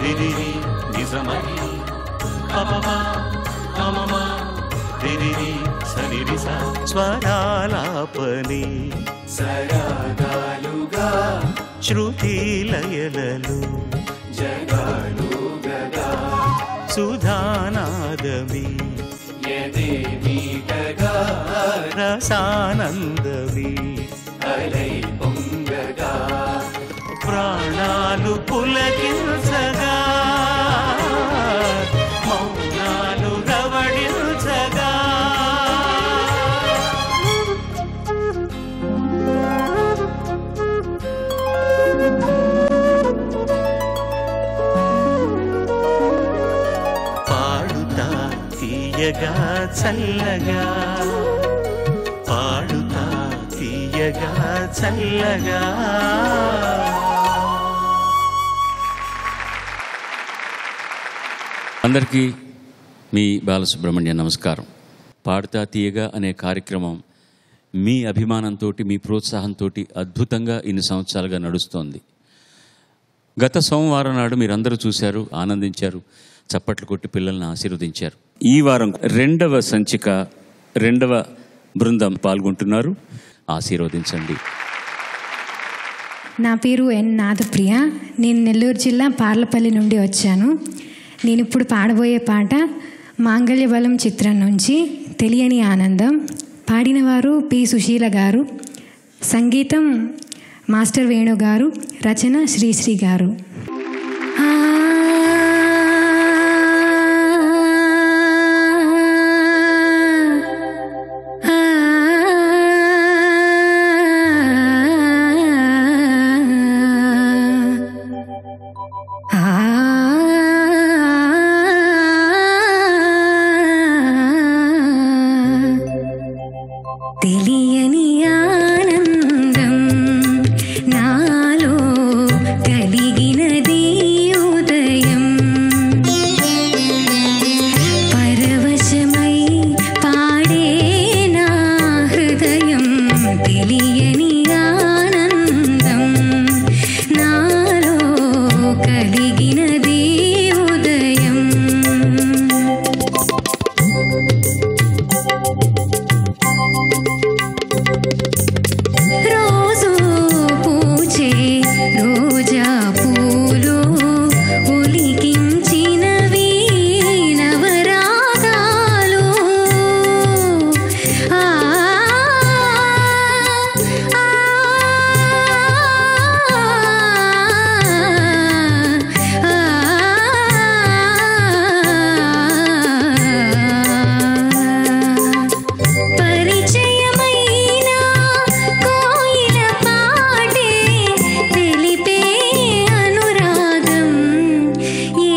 రిరిరి నిజమని పపమా మమమా రిరిరి సరిరిస స్వరాలాపని సరాగాలుగా శృతి లయలలు జగాలు గగా సుధానాదమి యదేమీటగా రసానందమి అలై పొంగగా ప్రాణాలు పులకించగా మౌనాలు రవళించగా పాడుతా తీయగా చల్లగా పాడుతా తీయగా చల్లగా. అందరికీ మీ బాలసుబ్రహ్మణ్య నమస్కారం. పాడుతా తీయగా అనే కార్యక్రమం మీ అభిమానంతో మీ ప్రోత్సాహంతో అద్భుతంగా ఇన్ని సంవత్సరాలుగా నడుస్తోంది. గత సోమవారం నాడు మీరందరూ చూశారు, ఆనందించారు, చప్పట్లు కొట్టి పిల్లల్ని ఆశీర్వదించారు. ఈ వారం 2వ సంచిక 2వ బృందం పాల్గొంటున్నారు. ఆశీర్వదించండి. నా పేరు ఎన్ నాదప్రియ. నేను నెల్లూరు జిల్లా పార్లపల్లి నుండి వచ్చాను. నేను ఇప్పుడు పాడబోయే పాట మాంగళ్యబలం చిత్రం నుంచి తెలియని ఆనందం. పాడినవారు పి సుశీల గారు, సంగీతం మాస్టర్ వేణు గారు, రచన శ్రీశ్రీ గారు. తెలియని ఆనందం నాలో కలిగినది ఉదయం, పరవశమై పాడే నా హృదయం. తెలియని ఆనందం నాలో కలిగినది ఉదయం. రోజు పూచే రోజా పూలు ఒలికించినవి నవరాగాలు. పరిచయమైన కోయిల పాటే తెలిపే అనురాగం.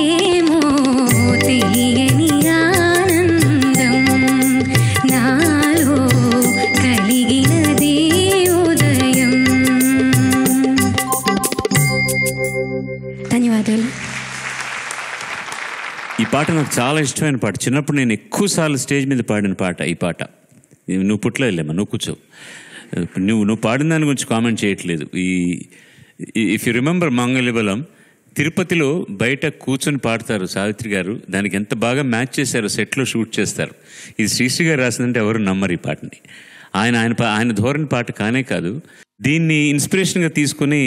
ఏమో తెలియని ఆనందం నాలో కలిగినది ఉదయం. ధన్యవాదాలు. ఈ పాట నాకు చాలా ఇష్టమైన పాట. చిన్నప్పుడు నేను ఎక్కువసార్లు స్టేజ్ మీద పాడిన పాట ఈ పాట. నువ్వు పుట్టలేమ్మా, నువ్వు కూర్చో. నువ్వు పాడిన దాని గురించి కామెంట్ చేయట్లేదు. ఇఫ్ యు రిమెంబర్ మాంగళ్యబలం, తిరుపతిలో బయట కూర్చొని పాడతారు సావిత్రి గారు. దానికి ఎంత బాగా మ్యాచ్ చేశారో సెట్లో షూట్ చేస్తారు. ఇది శ్రీశ్రీ గారు రాసిందంటే ఎవరు నమ్మరు ఈ పాటని. ఆయన ధోరణి పాట కానే కాదు. దీన్ని ఇన్స్పిరేషన్గా తీసుకుని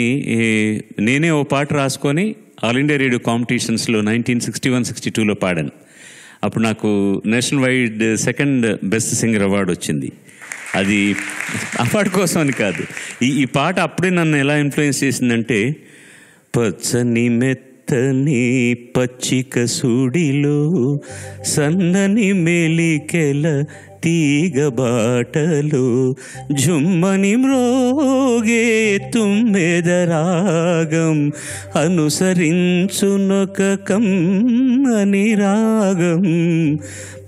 నేనే ఓ పాట రాసుకొని ఆల్ ఇండియా రేడియో కాంపిటీషన్స్లో 1961-62లో పాడాను. అప్పుడు నాకు national wide 2nd best singer award వచ్చింది. అది అవార్డు కోసం అని కాదు, ఈ పాట అప్పుడే నన్ను ఎలా ఇన్ఫ్లుయెన్స్ చేసిందంటే, పచ్చని మెత్తని పచ్చిక సుడిలో సన్నని మెలికెల తీగ బాటలో జుమ్మని మ్రోగే తుమ్మెదరాగం అనుసరించునొక కమ్మని రాగం.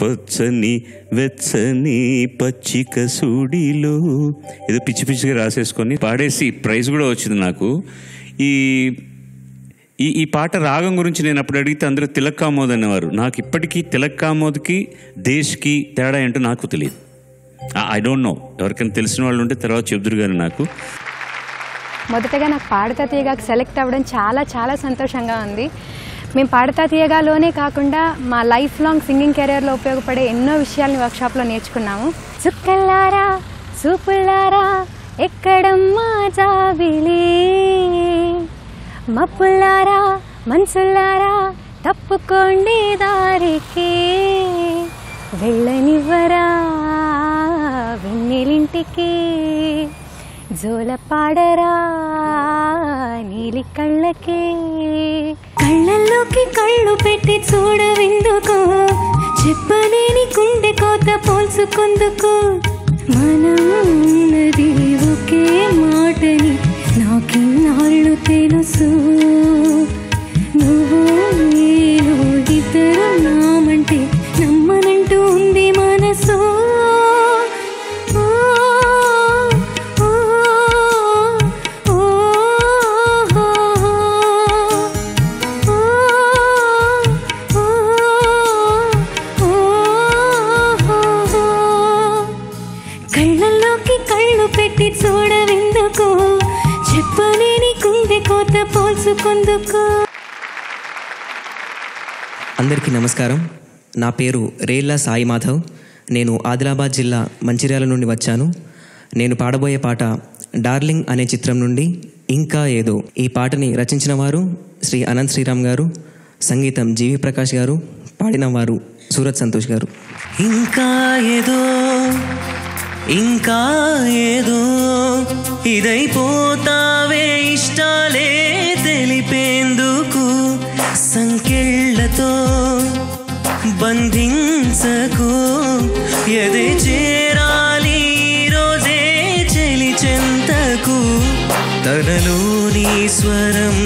పచ్చని వెచ్చని పచ్చిక సుడిలో ఏదో పిచ్చి పిచ్చిగా రాసేసుకొని పాడేసి ప్రైజ్ కూడా వచ్చింది నాకు. ఈ పాట రాగం గురించి నేను అప్పుడు అడిగితే అందరూ తిలక్ కామోద్ అనేవారు. నాకు ఇప్పటికీ తిలక్ కామోద్కి దేశ్కి తేడా ఏంటో నాకు తెలియదు. I don't know. ఎవరికైనా తెలిసిన వాళ్ళు ఉంటే తర్వాత చెబుదురు కానీ నాకు. మొదటగా నాకు పాడుతా తీయగా సెలెక్ట్ అవ్వడం చాలా చాలా సంతోషంగా ఉంది. మేము పాడతా తీయగాలోనే కాకుండా మా లైఫ్ లాంగ్ సింగింగ్ కెరియర్లో ఉపయోగపడే ఎన్నో విషయాల్ని వర్క్షాప్లో నేర్చుకున్నాము. చుక్కల్లారా సూపుల్లారా ఎక్కడమ్మా జాబిలి, మప్పుల్లారా మనసుల్లారా తప్పుకోండి దారికి, వెళ్ళనివ్వరా వెన్నెలింటికి, జోల పాడరా నీలి కళ్ళకి, కళ్ళల్లోకి కళ్ళు పెట్టి చూడవెందుకు, చెప్పలేని గుండె కోత పోల్చుకుందుకు, మనం ఉన్నది ఒకే మాటని నాకిన్నాళ్ళు తెలుసు, నువ్వు నేను ఇద్దరు నామంటే నమ్మనంటూ ఉంది మనసు. కళ్ళల్లోకి కళ్ళు పెట్టి చూడవెందుకు, చెప్పలేని గుండె కోత పోల్చుకుందుకు. అందరికీ నమస్కారం. నా పేరు రేల్లా సాయి మాధవ్. నేను ఆదిలాబాద్ జిల్లా మంచిర్యాల నుండి వచ్చాను. నేను పాడబోయే పాట డార్లింగ్ అనే చిత్రం నుండి ఇంకా ఏదో. ఈ పాటని రచించిన వారు శ్రీ అనంత్ శ్రీరామ్ గారు, సంగీతం జీవి ప్రకాష్ గారు, పాడిన వారు సూరత్ సంతోష్ గారు. ఇంకా ఏదో ఇంకా ఏదో ఇదైపోతావే ఇష్టాలే తెలిపేందుకు, సంకెళ్ళతో బంధించకు, ఎదే చేరాలి రోజే చెలి చెంతకు, తనలోని స్వరం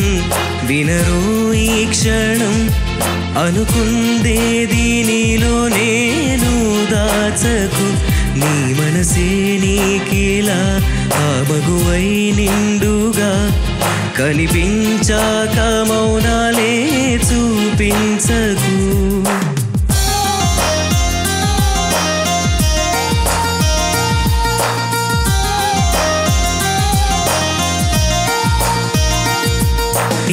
వినరు ఈ క్షణం, అనుకుందేది నీలో నేను దాచకు, నీ మనసే నీకిలా ఆ మగువై నిండుగా, కనిపించాక మౌనాలే చూపించకు.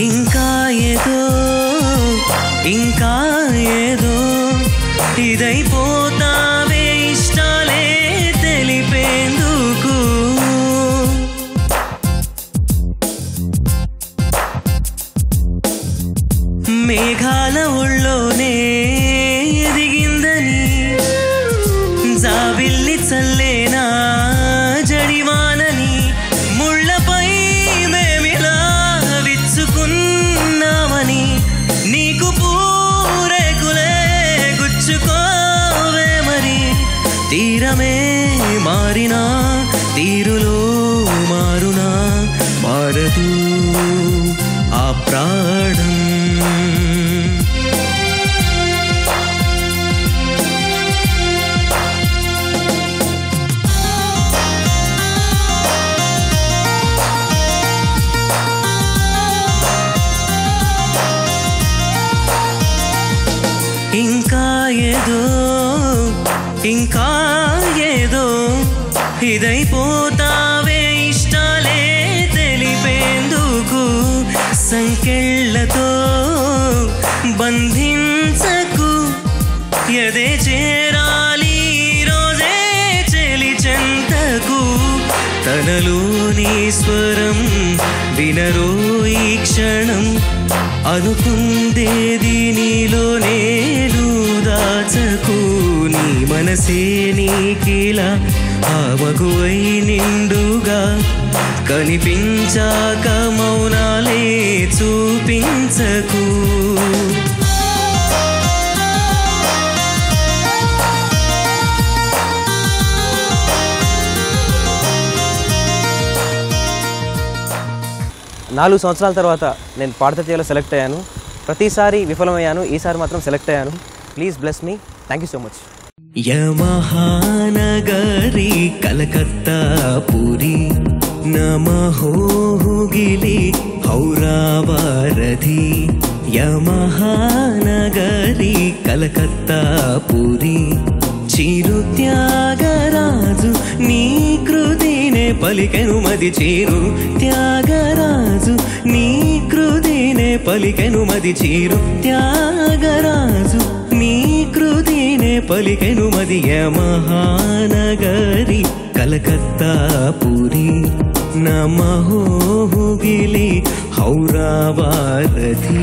ఇంకా ఏదో ఇంకా ఏదో ఇదైపోతావే ఇష్టాలే తెలిపేందుకు, మేఘాల ఒళ్ళోనే ఎదిగిందని జాబిల్లి చల్లేనా జడివానని, ముళ్ళపై మేమిలా విచ్చుకున్నామని, నీకు పూరేకులే గుచ్చుకోవే మరి, తీరమే మారినా తీరులో మారునా మారదు ఆ ప్రాణం. ఇంకా ఏదో ఇంకా ఏదో ఇదైపోతావే ఇష్టాలే తెలిపేందుకు, సంకెళ్ళతో బంధించకు, ఎదే చేరాలి రోజే చెలి చెంతకు, తనలోని స్వరం వినరు ఈ క్షణం, అనుకుందేది నీలో నేను దాచకు, నీ మనసే నీకిలా ఆ మగువై నిండుగా, కనిపించాక మౌనాలే చూపించకు. నాలుగు సంవత్సరాల తర్వాత నేను పాడతా తీయలో సెలెక్ట్ అయ్యాను. ప్రతిసారి విఫలమయ్యాను, ఈసారి మాత్రం సెలెక్ట్ అయ్యాను. Please bless me. Thank you so much. యమహానగరి కలకత్తా పురి నమహోగిలి హౌరావారధి, యమహానగరి కలకత్తా పురి చిరు త్యాగరాజు నీ పలికెను మది చేరు త్యాగరాజు నీ కృతినే పలికెను మది చిరు త్యాగరాజు నీ కృతినే పలికెను మది మహానగరి కలకత్తా పురి నమహోగిలి హౌరా వారధి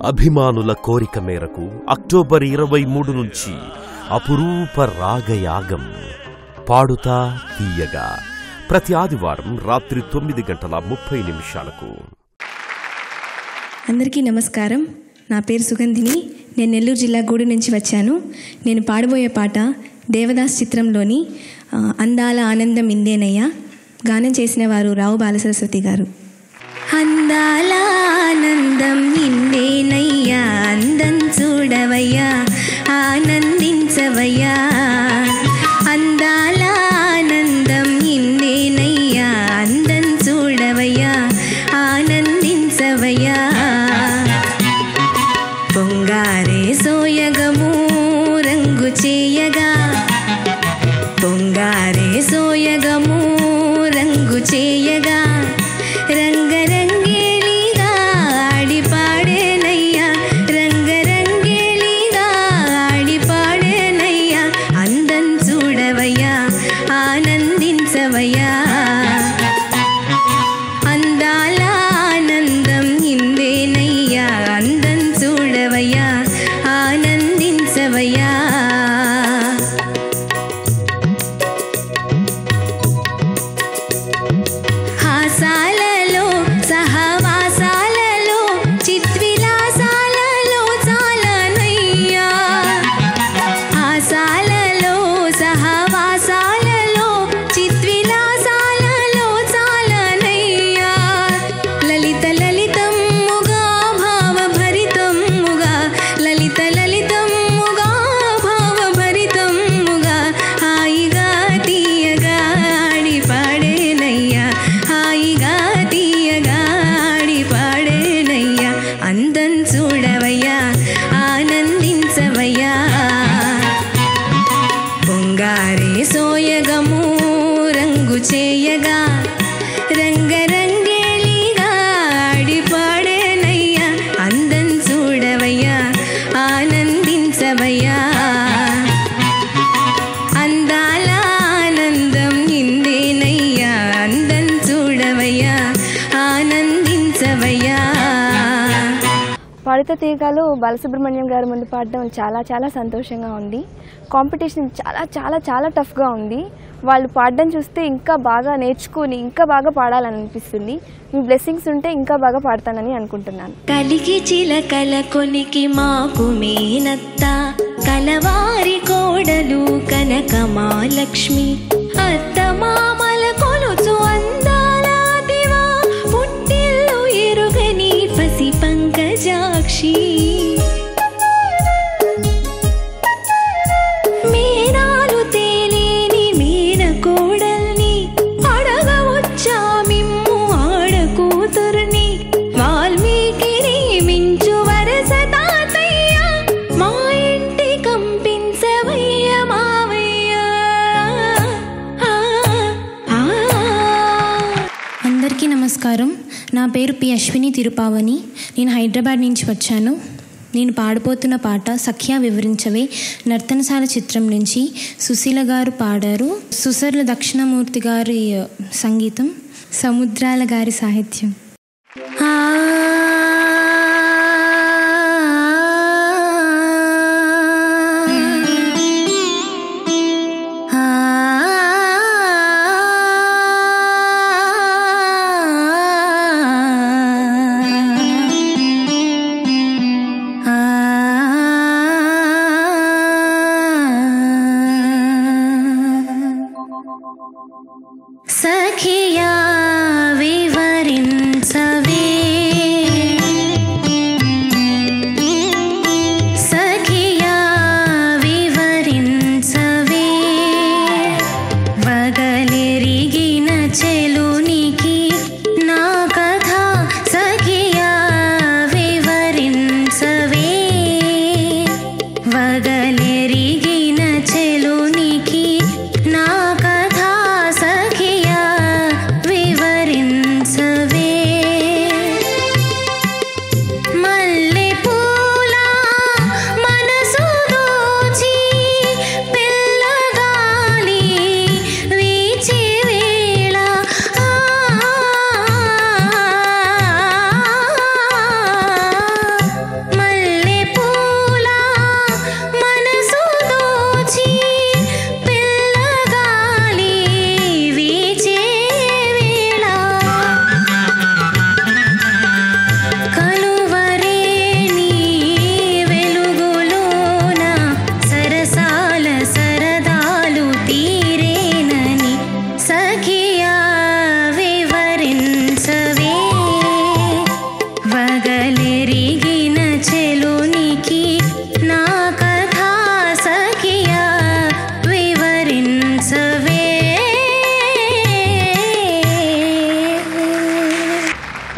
అభిమానుల కోరిక మేరకు అక్టోబర్ 23 నుంచి అపురూప రాగయాగం పాడుతా తీయగా ప్రతి ఆదివారం రాత్రి 9:30 అందరికీ నమస్కారం. నా పేరు సుగంధిని. నేను నెల్లూరు జిల్లా గూడు నుంచి వచ్చాను. నేను పాడబోయే పాట దేవదాస్ చిత్రంలోని అందాల ఆనందం ఇందేనయ్యా. గానం చేసిన వారు రావు బాలసరస్వతి గారు. అందాల ఆనందం ఇందేనయ్యా, అందం చూడవయ్యా, ఆనందించవయ్యా. అందాల ఆనందం ఇందేనయ్యా, అందం చూడవయ్యా, ఆనందించవయ్యా. పొంగారే సోయగము రంగు చేయగా, పొంగారే సోయగము రంగు చేయగా, రంగరంగేలిగా ఆడిపాడేనయ్యా, రంగరంగేలిగా ఆడిపాడేనయ్యా. అందం చూడవయ్యా, ఆనందించవయ్యా. అందాల ఆనందం ఇందేనయ్యా, అందం చూడవయ్యా, ఆనందించవయ్యా. హాసాలలో సహవాసాలలో చిత్విలాసాలలో చాలనయ్యా, హాసాలలో సహవాసాలలో చిత్విలాసాలలో చాలనయ్యా. లలిత లలితముగా భావభరితముగా, లలిత లలితముగా భావభరితముగా, హాయిగా తీయగా ఆడిపాడేనయ్యా, హాయిగా తీయగా ఆడిపాడేనయ్యా. అందం చూడవయ్యా, ఆనందించవయ్యా. పొంగారే సోయగము రంగు చేయగా, రంగరంగేలిగా ఆడిపాడేనయ్యా. అందం చూడవయ్యా, ఆనందించవయ్యా. అందాల ఆనందం ఇందేనయ్యా, అందం చూడవయ్యా, ఆనందించవయ్యా. పాడుతా తీయగాలో బాలసుబ్రహ్మణ్యం గారి ముందు పాడడం చాలా చాలా సంతోషంగా ఉంది. కాంపిటీషన్ చాలా చాలా చాలా టఫ్గా ఉంది. వాళ్ళు పాడడం చూస్తే ఇంకా బాగా నేర్చుకుని ఇంకా బాగా పాడాలని అనిపిస్తుంది. మీ బ్లెస్సింగ్స్ ఉంటే ఇంకా బాగా పాడతానని అనుకుంటున్నాను. కలికి చిలకల కొలికి మాకు మేనత్త, కలవారి కోడలు కనకమాలక్ష్మి, అత్త మామల కొలుచు అందాల దివా, పుట్టిల్లు ఎరుగని పసి పంకజాక్షి, మేనాలు తేలేని మేన కోడల్ని, అడగవచ్చా మిమ్ము ఆడకూతుర్ని, వాల్మీకిని మించు వరస తాతయ్య, మా ఇంటి కంపించవయ్య మావయ్య. అందరికీ నమస్కారం. నా పేరు పి అశ్విని తిరుపావని. నేను హైదరాబాద్ నుంచి వచ్చాను. నేను పాడిపోతున్న పాట సఖ్యా వివరించవే నర్తనశాల చిత్రం నుంచి సుశీల గారు పాడారు. సుసర్ల దక్షిణమూర్తి గారి సంగీతం, సముద్రాల గారి సాహిత్యం. సఖియా వివరించవే, సఖియా వివరించవే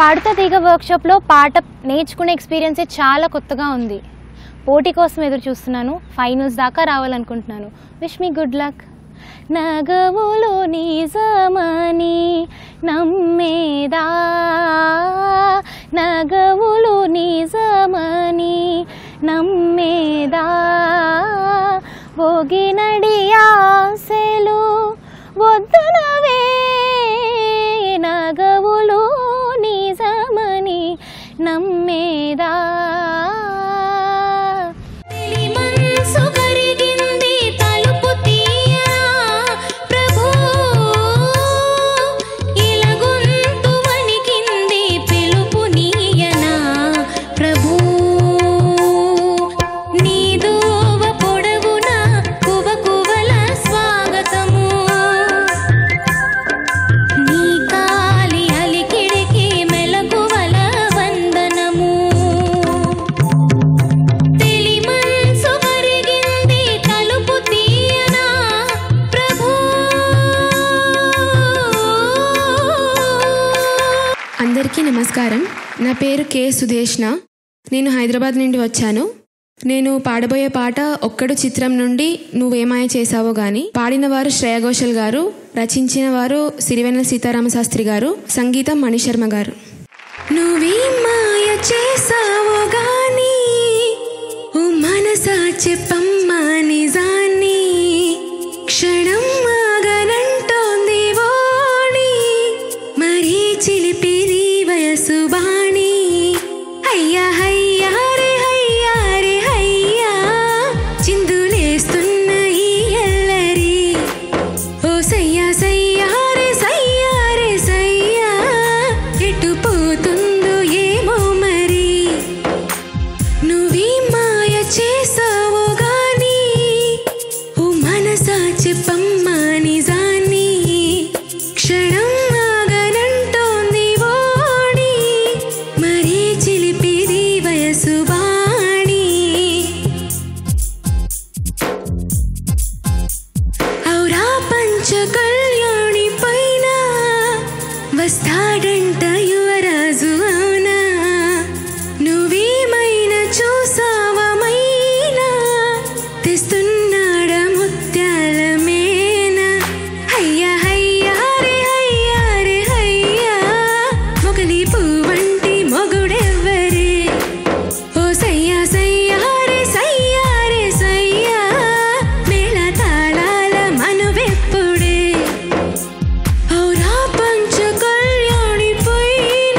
పాడుతా తీగ వర్క్షాప్లో పాట నేర్చుకునే ఎక్స్పీరియన్సే చాలా కొత్తగా ఉంది. పోటీ కోసం ఎదురు చూస్తున్నాను. ఫైనల్స్ దాకా రావాలనుకుంటున్నాను. Wish me good luck. నగవులు నిజమని నమ్మేదా, నగవులు నిజమని నమ్మేదా, ఒగినడి ఆశలు వద్దనవే, నగవులు నిజమని నమ్మేదా. అందరికీ నమస్కారం. నా పేరు కే సుదేష్ణ. నేను హైదరాబాద్ నుండి వచ్చాను. నేను పాడబోయే పాట ఒక్కడు చిత్రం నుండి నువ్వేమాయ చేసావో గాని. పాడిన వారు శ్రేయా ఘోషల్ గారు, రచించిన వారు సిరివెన్నెల సీతారామ శాస్త్రి గారు, సంగీతం మణిశర్మ గారు. నువ్వేమాయ చేసావో గాని ఓ మనసా చెప్పమ్మా నిజాన్ని, క్షణం ఆగనంటోంది ఓణి, మరీ చిలిపిది వయసు బాణి. అయ్యా హయ్యా రే హయ్యా రే హయ్యా, చిందులేస్తున్న ఈ ఎల్లరి. ఓ సయ్యా సయ్యా రే సయ్యా రే సయ్యా, ఎటు పోతుందో ఏమో మరి. నువ్వీ మాయ చేసావో గాని ఓ మనసా చెప్పమ్మా నిజాన్ని, క్షణం ఆగనంటోంది ఓణి, మరీ చిలిపిది వయసు బాణి. ఔరా పంచ కళ్యాణి పైన వస్తాడంట యువరాజు అవునా, నువ్వేమైనా చూసావమైనా, తెస్తున్నాడ ముత్యాల మేనా. హయ్యా హయ్యా రే హయ్యా రే హయ్యా, మొగలి పువ్వంటి మొగుడెవ్వరే. ఓ సయ్యా సయ్యా రే సయ్యా రే సయ్యా, మేళ తాళాల మనువెప్పుడే. ఔరా పంచ కళ్యాణి పైన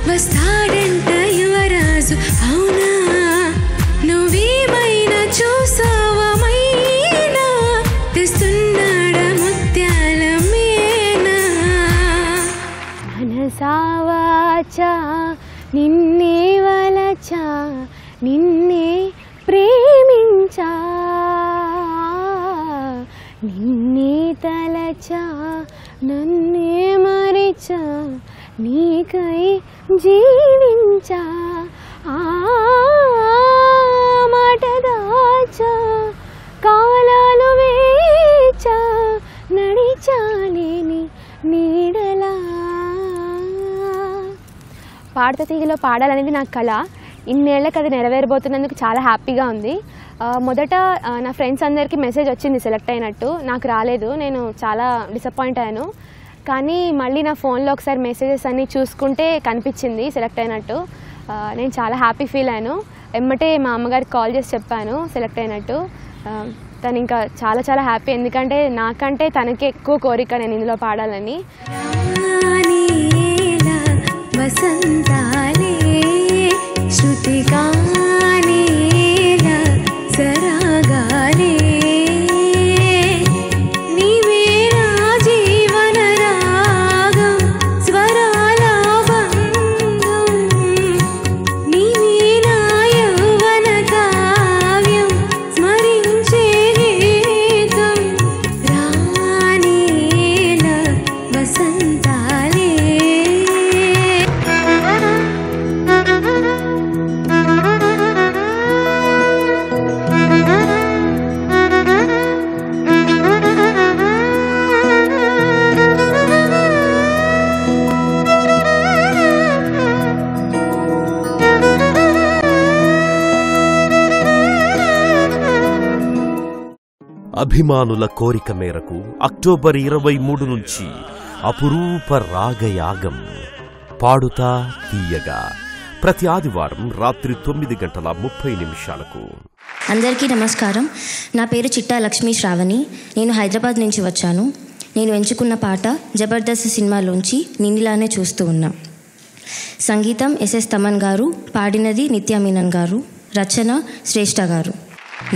వస్తాడంట యువరాజు అవునా, నువ్వేమైనా చూసావమైనా, తెస్తున్నాడ ముత్యాల మేనా. మనసా వాచా నిన్నే వలచా, నిన్నే ప్రేమించా, నిన్నే తలచా, నన్నే మరిచా, నీకై జీవించా. ఆ మాట దాచా, కాలాలు వేచా, నడిచాలేని నీడలా. పాడతా తీగలో పాడాలనేది నా కళ. ఇన్నేళ్ళకి అది నెరవేరబోతున్నందుకు చాలా హ్యాపీగా ఉంది. మొదట నా ఫ్రెండ్స్ అందరికీ మెసేజ్ వచ్చింది సెలెక్ట్ అయినట్టు, నాకు రాలేదు. నేను చాలా డిసప్పాయింట్ అయ్యాను. కానీ మళ్ళీ నా ఫోన్లో ఒకసారి మెసేజెస్ అన్నీ చూసుకుంటే కనిపించింది సెలెక్ట్ అయినట్టు. నేను చాలా హ్యాపీ ఫీల్ అయ్యాను. ఎమ్మటే మా అమ్మగారికి కాల్ చేసి చెప్పాను సెలెక్ట్ అయినట్టు. తను ఇంకా చాలా చాలా హ్యాపీ, ఎందుకంటే నాకంటే తనకి ఎక్కువ కోరిక నేను ఇందులో పాడాలని. వసంతాలే శృతిగానేల సరాగాలే, నీవే నా జీవన రాగం స్వరాల బంధం, నీవే నా యౌవన కావ్యం స్మరించే గీతం. రానేల వసంతాలే. అభిమానుల కోరిక మేరకు అక్టోబర్ 23 నుంచి అపురూప రాగయాగం పాడుతా తీయగా ప్రతి ఆదివారం రాత్రి 9:30 అందరికీ నమస్కారం. నా పేరు చిట్టా లక్ష్మీ శ్రావణి. నేను హైదరాబాద్ నుంచి వచ్చాను. నేను ఎంచుకున్న పాట జబర్దస్త్ సినిమాలోంచి నిన్నిలానే చూస్తూ ఉన్నా. సంగీతం ఎస్ఎస్ తమన్ గారు, పాడినది నిత్యా మీనన్ గారు, రచన శ్రేష్ఠ గారు.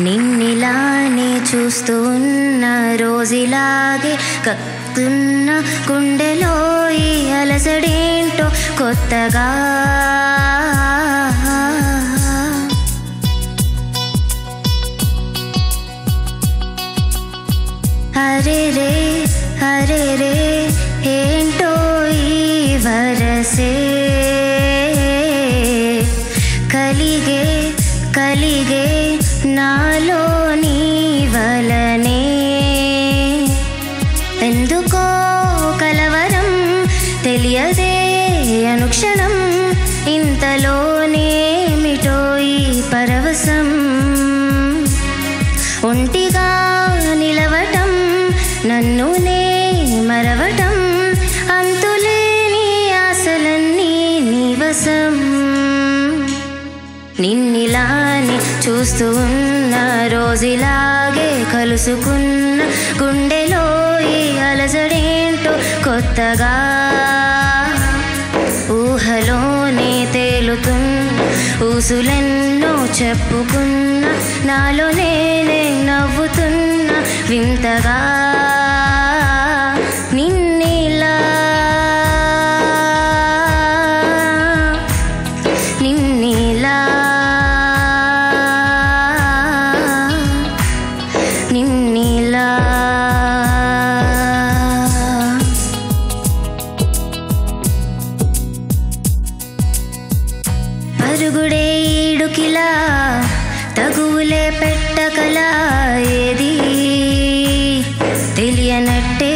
నిన్నిలానే చూస్తూ ఉన్న రోజులాగే కత్తున్న గుండెలో ఈ అలసడేంటో కొత్తగా. హరే రే హరే రే ఏంటో ఈ వరసే కలిగే కలిగే నాలో నీ వలనే. ఎందుకో కలవరం తెలియదే అనుక్షణం ఇంతలోనేమిటో ఈ పరవశం. ఒంటిగా నిలవటం నన్ను నే మరవటం అంతులేని ఆశలన్నీ నీవసం. నిన్నిలానే చూస్తూ ఉన్న రోజులాగే కలుసుకున్న గుండెలో ఈ అలజడేంటో కొత్తగా. ఊహలోనే తేలుతున్న ఊసులెన్నో చెప్పుకున్న నాలో నేనే నవ్వుతున్న వింతగా. నిన్నిలా నిన్నిలా నిన్నిలా పరుగుడే ఈడుకిలా తగువులే పెట్టకలా ఏది తెలియనట్టే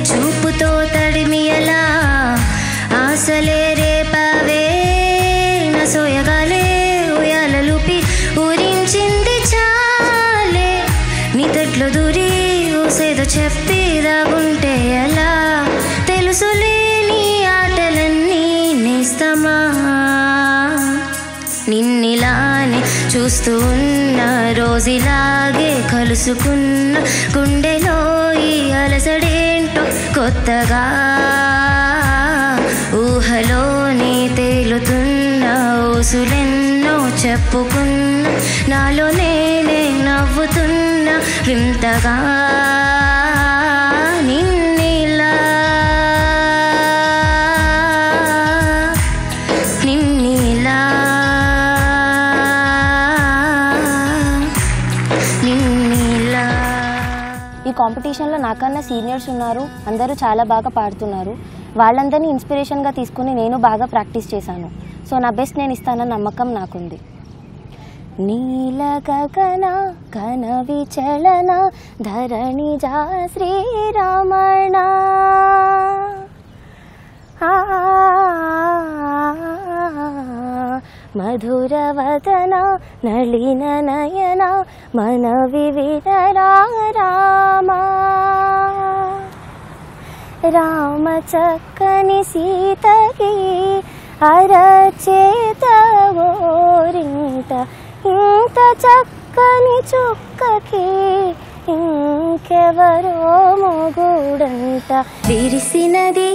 చూపుతో తడిమియలా ఆశలే రేపవే నా సోయగాలే ఉయాలలుపి ఊరించింది చాలే. నీ తట్లో దూరి ఊసేదో చెప్పి దాగుంటే ఎలా తెలుసులే నీ ఆటలన్నీ నేస్తమా. నిన్నిలానే చూస్తూ ఉన్న రోజులాగే కలుసుకున్న గుండెలో ఈ అలసడేంటో కొత్తగా. ఊహలోనే తేలుతున్న ఊసులెన్నో చెప్పుకున్న నాలో నేనే నవ్వుతున్న వింతగా. నిన్నిలా నిన్నిలా నిన్నిలా. ఈ కాంపిటీషన్లో నాకన్నా సీనియర్స్ ఉన్నారు. అందరూ చాలా బాగా పాడుతున్నారు. వాళ్ళందరినీ ఇన్స్పిరేషన్గా తీసుకుని నేను బాగా ప్రాక్టీస్ చేశాను. సో నా బెస్ట్ నేను ఇస్తానన్న నమ్మకం నాకుంది. నీల గగన కన విచలన ధరణిజా శ్రీరమణ మధురవదన నళిన నయన మన వివిధరా రామ. రామ చక్కని సీతకి అరచేత ఓరింట ఇంత చక్కని చుక్కకి ఇంకెవరో మొగుడంట. విరిసినది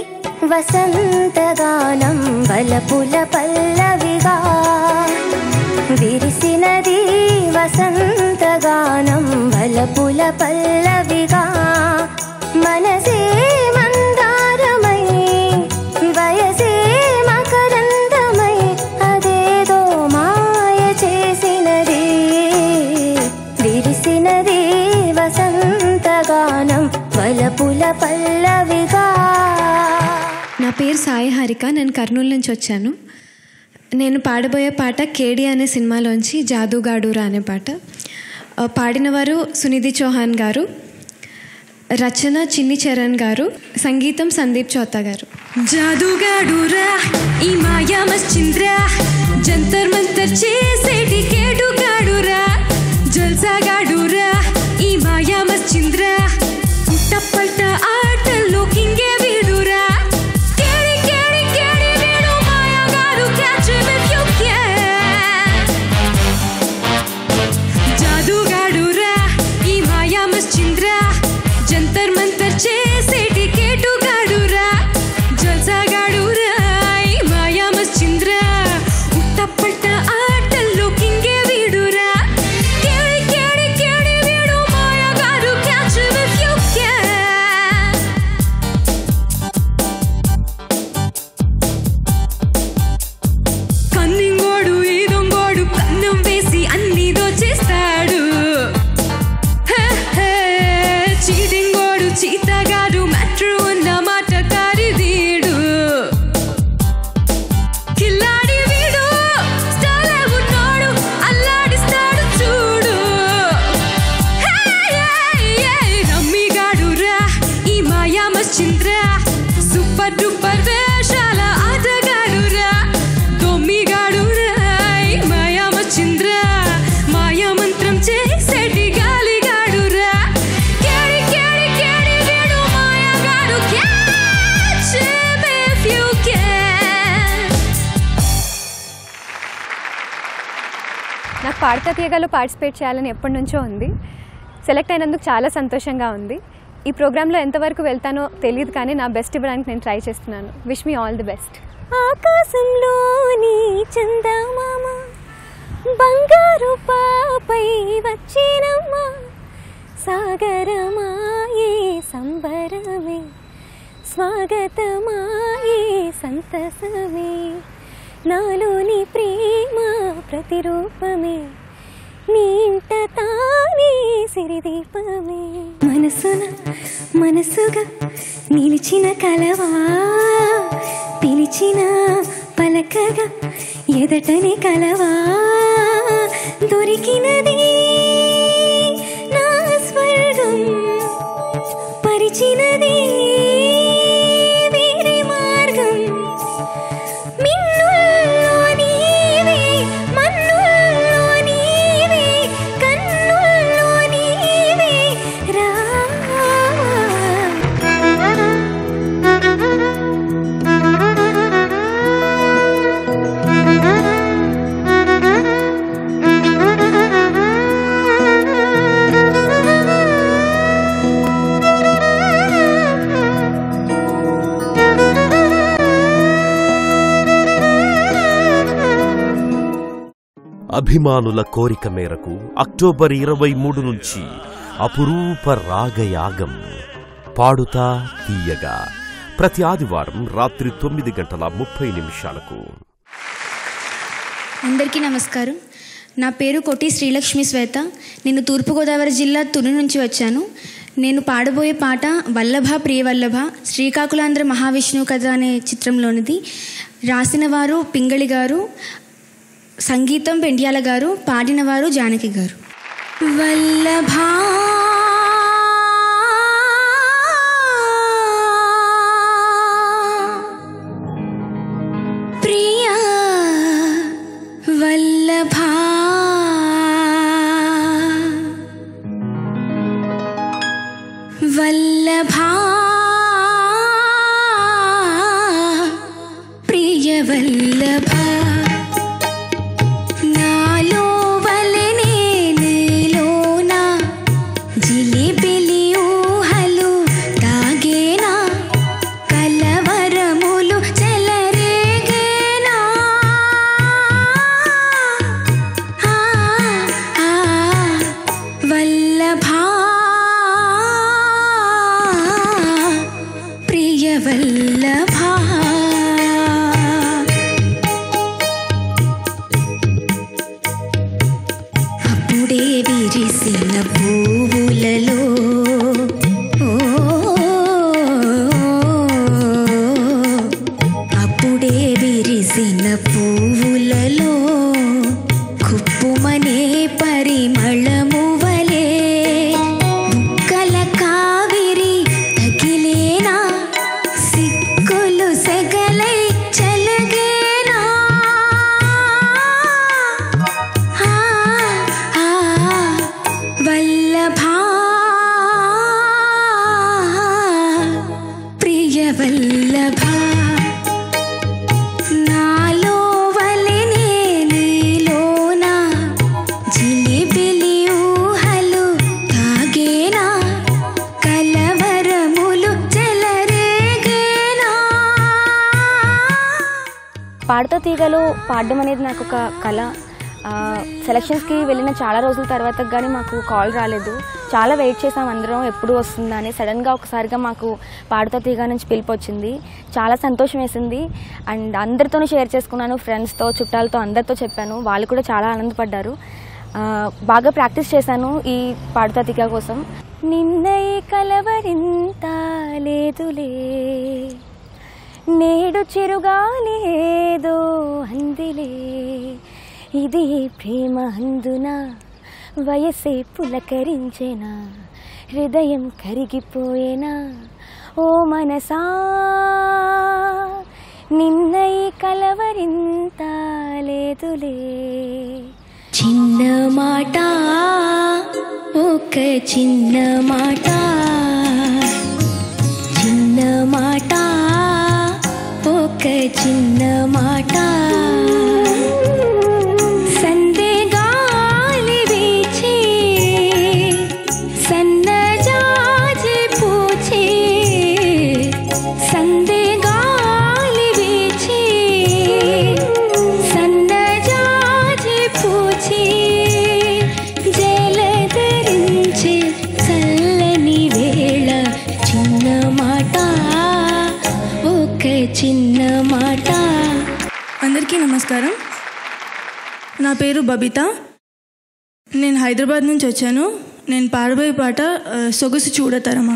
వసంతగానం వలపుల పల్లవిగా. విరిసినది వసంతగానం వలపుల పల్లవిగా. మనసే మందారమై వయసే మకరందమై అదేదో మాయ చేసినది. విరిసినది వసంతగానం వలపుల పల్లవిగా. నా పేరు సాయి హారిక. నేను కర్నూలు నుంచి వచ్చాను. నేను పాడబోయే పాట కేడి అనే సినిమాలోంచి జాదుగాడురా అనే పాట. పాడినవారు సునిధి చౌహాన్ గారు, రచన చిన్ని చరణ్ గారు, సంగీతం సందీప్ చౌతా గారు. జాదుగాడురా ఈ మాయా మశ్చింద్రా జంతర్ మంతర్ చేసేటి కేడుగాడురా జల్స జల్సాగాడురా ఈ మాయా మశ్చింద్ర పుట్టపల్ట ఆటల్లో కింగే వీడురా కేడి కేడి కేడి వీడు మాయగాడు catch him if you can జాదుగాడురా ఈ మాయా మశ్చింద్ర జంతర్ మంతర్ చేసేటి కేటుగాడురా జల్సాగాడురా ఈ మాయా మశ్చింద్ర పుట్టపల్ట ఆటల్లో కింగే వీడురా కేడి కేడి కేడి వీడు మాయగాడు catch him if you can కన్నింగోడు ఈ దొంగోడు కన్నం వేసి అన్ని దోచేస్తాడు చీటింగోడు చీతగాడు మ్యాట్రు ఉన్న మాట కారిదీడు కిల్లాడి వీడు స్టాలే ఉన్నాడు అల్లాడిస్తాడు చూడు రమ్మిగాడురా ఈ మాయా మశ్చింద్ర సూపర్ డూపర్ వేషాల ఆటగాడురా దొమ్మిగాడురా ఈ మాయా మశ్చింద్ర మాయా మంత్రం చేసేటి గాలిగాడురా కేడి కేడి కేడి వీడు మాయగాడు catch him if you can నాకు పాడతా తీయగాలో పార్టిసిపేట్ చేయాలని ఎప్పటి నుంచో ఉంది. సెలెక్ట్ అయినందుకు చాలా సంతోషంగా ఉంది. ఈ ప్రోగ్రాంలో ఎంతవరకు వెళ్తానో తెలియదు, కానీ నా బెస్ట్ ఇవ్వడానికి నేను ట్రై చేస్తున్నాను. Wish me all the best. ఆకాశంలోని చందమామ బంగారు పాపై వచ్చినమ్మా సాగరమాయే సంబరమే స్వాగతమాయే సంతసమే నాలోని ప్రేమ ప్రతిరూపమే నీ ఇంట తానే సిరిదీపమే మనసున మనసుగా నిలిచిన కలవా పిలిచిన పలకగా ఎదటనే కలవా దొరికినది నా స్వర్గం పరిచినది వేరే మార్గం మిన్నుల్లో నీవే మన్నుల్లో నీవే కన్నుల్లో నీవే రావా అభిమానుల కోరిక మేరకు అక్టోబర్ 23 నుంచి అపురూప రాగయాగం పాడుతా తీయగా ప్రతి ఆదివారం రాత్రి 9:30 అందరికీ నమస్కారం. నా పేరు కోటి శ్రీలక్ష్మి శ్వేత. నేను తూర్పుగోదావరి జిల్లా తుని నుంచి వచ్చాను. నేను పాడబోయే పాట వల్లభ ప్రియవల్లభ శ్రీకాకుళాంధ్ర మహావిష్ణువు కథ అనే చిత్రంలోనిది. రాసిన వారు పింగళి గారు, సంగీతం పెండ్యాల గారు, పాడినవారు జానకి గారు. వల్లభా ప్రియా వల్లభా వల్లభా ప్రియ వల్లభా నాలో వలనే నీలోనా జిలిబిలి ఊహలు తాగేనా కలవరములు చెలరేగేనా వల్లభా పాడుతో తీగలు పాడడం అనేది నాకు ఒక కళ. సెలక్షన్స్కి వెళ్ళిన చాలా రోజుల తర్వాత కానీ మాకు కాల్ రాలేదు. చాలా వెయిట్ చేసాం అందరం ఎప్పుడు వస్తుందా అని. సడన్గా ఒకసారిగా మాకు పాడుతో తీగ నుంచి పిలుపు వచ్చింది. చాలా సంతోషం వేసింది. అండ్ అందరితోనూ షేర్ చేసుకున్నాను, ఫ్రెండ్స్తో, చుట్టాలతో, అందరితో చెప్పాను. వాళ్ళు కూడా చాలా ఆనందపడ్డారు. బాగా ప్రాక్టీస్ చేశాను ఈ పాడుతో తీగ కోసం. నిన్నై కలవరింత లేదులే, నేడు చిరుగాలి ఏదో అందిలే, ఇది ప్రేమ అందున వయసే పులకరించేనా, హృదయం కరిగిపోయేనా ఓ మనసా, నిన్నై కలవరింత లేదులే. చిన్న మాట, ఒక చిన్న మాట, చిన్న మాట, ఒక చిన్న మాట, సందే గాలి వీచే సన్నజాజి పూచే, సందే గాలి వీచే సన్నజాజి పూచే, జలధరించే చల్లని వేళ, చిన్న మాట, ఒక చిన్న మాట. అందరికీ నమస్కారం. నా పేరు బబిత. నేను హైదరాబాద్ నుంచి వచ్చాను. నేను పాడబోయే పాట సొగసు చూడతరమా.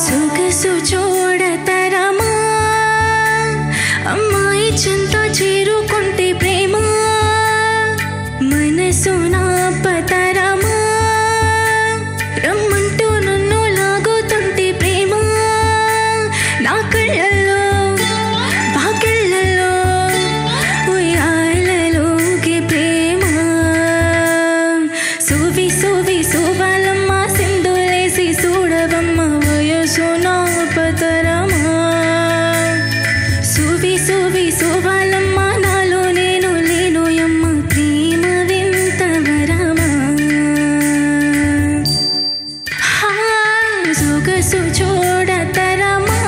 సొగసు చూడతరమా, అమ్మాయి చెంత చేరుకుంటే ప్రేమ, మనసు నాపతరమా, రమ్మంటూ నన్ను లాగుతుంటే ప్రేమ, నా కళ్ళల్లో బాకెళ్ళల్లో ఉయ్యాలలోకి ప్రేమ, సువి సువి సువలమ్మ సింధులేసి చూడవమ్మ వయసు నాపతరమా, సువి సువి సువలమ్మ నాలో నేను లేను యమ్మ ప్రేమ వింతవరమా, సొగసు చూడతరమా,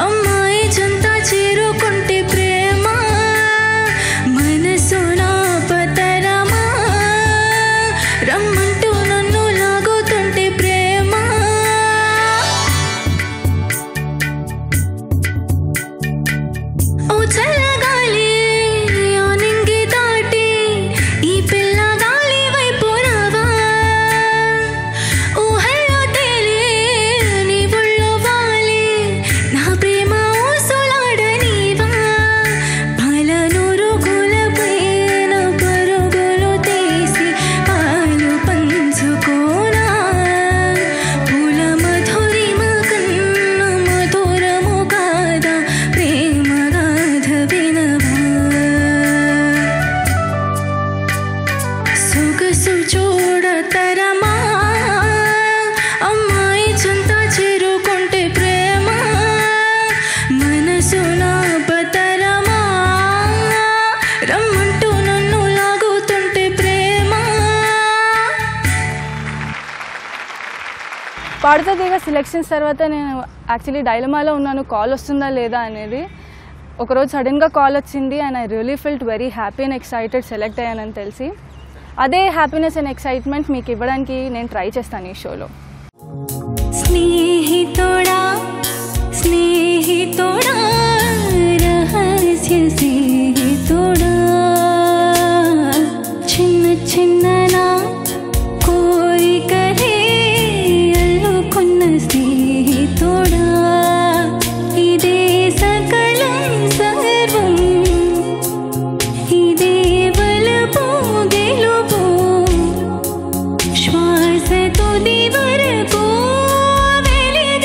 అమ్మాయి చెంత చేరుకుంటే ప్రేమ, మనసు నాపతరమా, రమ్మంటూ నన్ను లాగుతుంటే ప్రేమ, ఓ చల్లగాలి ఆ నింగి దాటి ఈ పిల్ల గాలి వైపు రావా, ఊహల్లో తేలి నీ ఒళ్ళో వాలి నా ప్రేమ ఊసులాడనీవా, పాలనూరుగుల పైన పరుగులు తీసి పాలు పంచుకోనా, పూల మధురిమ కన్న మధురము కాదా ప్రేమ గాథ వినవా, సొగసు చూడతరమా, అమ్మాయి చెంత చేరుకుంటే ప్రేమ, మనసు నాపతరమా, రమ్మంటూ నన్ను లాగుతుంటే ప్రేమ. పాడుతో తీగ సెలెక్షన్స్ తర్వాత నేను యాక్చువల్లీ డైలమాలో ఉన్నాను, కాల్ వస్తుందా లేదా అనేది. ఒకరోజు సడన్గా కాల్ వచ్చింది and I really felt very happy and excited select అయ్యానని తెలిసి. అదే హ్యాపీనెస్ అండ్ ఎక్సైట్మెంట్ మీకు ఇవ్వడానికి నేను ట్రై చేస్తాను ఈ షోలో. స్నేహితోడా స్నేహితోడా రహస్య స్నేహితోడా, చిన్న చిన్న నా కోరికలే అల్లుకున్న స్నేహితోడా, ఇదే సకలం సర్వం, ఇదే బలపు గెలుపు, శ్వాస తుది వరకు వెలిగే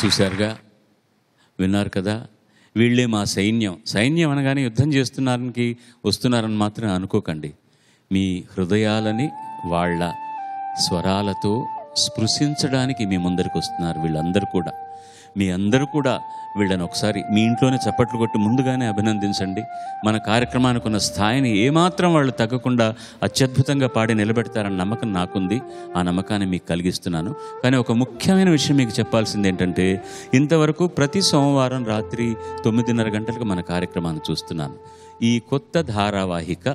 చూశారుగా, విన్నారు కదా, వీళ్ళే మా సైన్యం. సైన్యం అనగానే యుద్ధం చేస్తున్నారని వస్తున్నారని మాత్రం అనుకోకండి. మీ హృదయాలని వాళ్ళ స్వరాలతో స్పృశించడానికి మీ ముందరికి వస్తున్నారు వీళ్ళందరూ కూడా. మీ అందరూ కూడా వీళ్ళని ఒకసారి మీ ఇంట్లోనే చప్పట్లు కొట్టి ముందుగానే అభినందించండి. మన కార్యక్రమానికి ఉన్న స్థాయిని ఏమాత్రం వాళ్ళు తగ్గకుండా అత్యద్భుతంగా పాడి నిలబెడతారన్న నమ్మకం నాకుంది. ఆ నమ్మకాన్ని మీకు కలిగిస్తున్నాను. కానీ ఒక ముఖ్యమైన విషయం మీకు చెప్పాల్సింది ఏంటంటే, ఇంతవరకు ప్రతి సోమవారం రాత్రి 9:30 గంటలకు మన కార్యక్రమాన్ని చూస్తున్నాను. ఈ కొత్త ధారావాహిక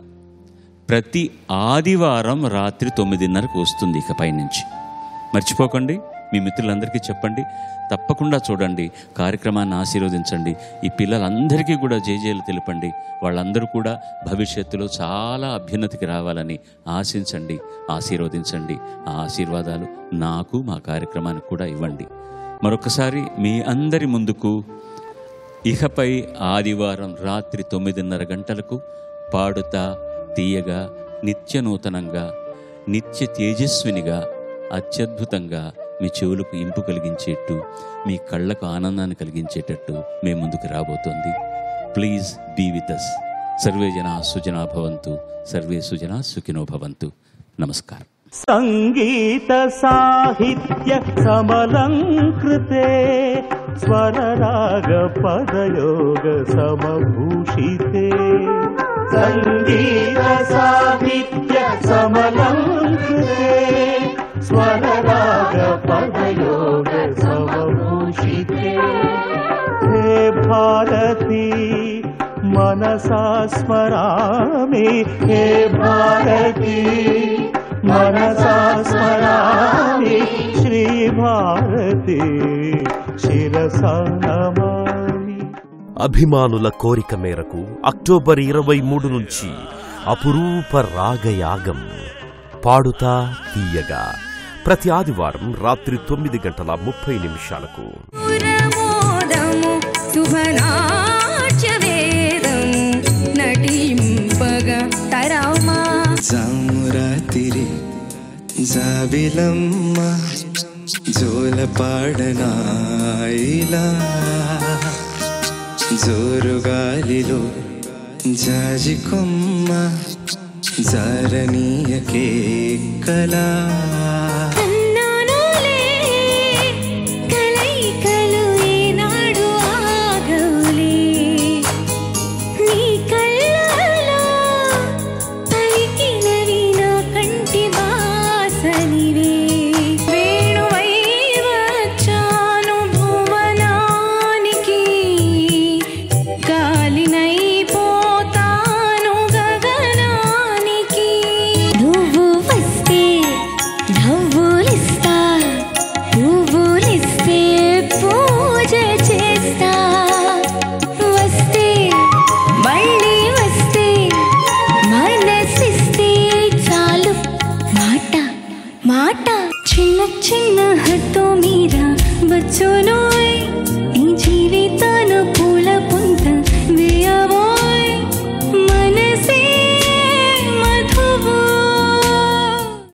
ప్రతి ఆదివారం రాత్రి 9:30కు వస్తుంది. ఇకపై నుంచి మర్చిపోకండి. మీ మిత్రులందరికీ చెప్పండి, తప్పకుండా చూడండి, కార్యక్రమాన్ని ఆశీర్వదించండి. ఈ పిల్లలందరికీ కూడా జేజేలు తెలపండి. వాళ్ళందరూ కూడా భవిష్యత్తులో చాలా అభ్యున్నతికి రావాలని ఆశించండి, ఆశీర్వదించండి. ఆ ఆశీర్వాదాలు నాకు, మా కార్యక్రమానికి కూడా ఇవ్వండి. మరొకసారి మీ అందరి ముందుకు ఇకపై ఆదివారం రాత్రి 9:30 గంటలకు పాడుతా తీయగా, నిత్య నూతనంగా, నిత్య తేజస్వినిగా, అత్యద్భుతంగా మీ చెవులకు ఇంపు కలిగించేట్టు, మీ కళ్ళకు ఆనందాన్ని కలిగించేటట్టు మీ ముందుకు రాబోతోంది. Please be with us. సర్వే జనా సుజనా భవంతు, సర్వే సుజనా సుఖినో భవంతు. నమస్కారం. సంగీత సాహిత్య సమలంకృతే స్వరరాగ పదయోగ సమభూషితే. సంగీత సాహిత్య సమలంకృతే స్వరరాగ పదయోగ సమభూషితే. హే భారతి మనసా స్మరామి, హే భారతి మనసా స్మరామి, శ్రీ భారతి శిరసా నమామి. అభిమానుల కోరిక మేరకు అక్టోబర్ 23 నుంచి అపురూప రాగయాగం పాడుతా తీయగా ప్రతి ఆదివారం రాత్రి 9:30 జామురాతిరి జాబిలమ్మ జోల పాడనాయిలా, జోరుగాలిలో జాజి కొమ్మ జారనీయకే కళా.